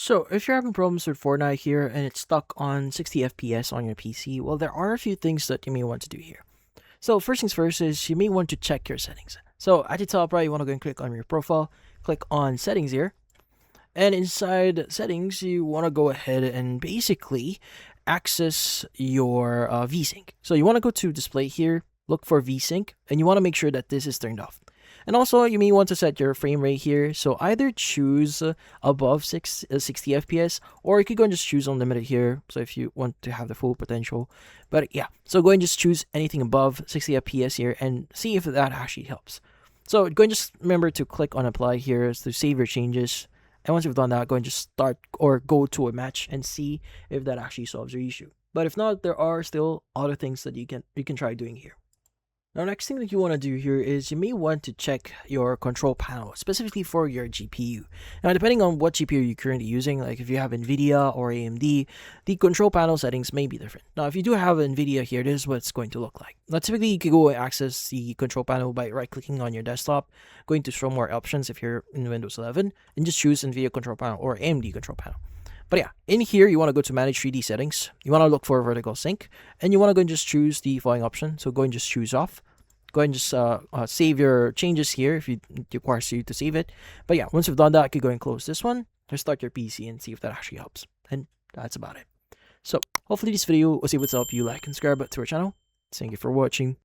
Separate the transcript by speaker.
Speaker 1: So, if you're having problems with Fortnite here and it's stuck on 60 FPS on your PC, well, there are a few things that you may want to do here. So, first things first is you may want to check your settings. So, at the top right, you want to go and click on your profile, click on settings here, and inside settings, you want to go ahead and basically access your VSync. So, you want to go to display here, look for VSync, and you want to make sure that this is turned off. And also, you may want to set your frame rate here. So either choose above 60 FPS, or you could go and just choose unlimited here. So if you want to have the full potential. But yeah, so go and just choose anything above 60 FPS here and see if that actually helps. So go and just remember to click on apply here to save your changes. And once you've done that, go and just start or go to a match and see if that actually solves your issue. But if not, there are still other things that you can try doing here. Now, next thing that you want to do here is you may want to check your control panel, specifically for your GPU. Now, depending on what GPU you're currently using, like if you have NVIDIA or AMD, the control panel settings may be different. Now, if you do have NVIDIA here, this is what it's going to look like. Now, typically, you can go and access the control panel by right-clicking on your desktop, going to show more options if you're in Windows 11, and just choose NVIDIA control panel or AMD control panel. But yeah, in here, you want to go to manage 3D settings. You want to look for vertical sync, and you want to go and just choose the following option. So go and just choose off. Go ahead and just save your changes here if it requires you to save it. But yeah, once you've done that, you can go and close this one, restart your PC, and see if that actually helps. And that's about it. So hopefully this video was able to help you like and subscribe to our channel. Thank you for watching.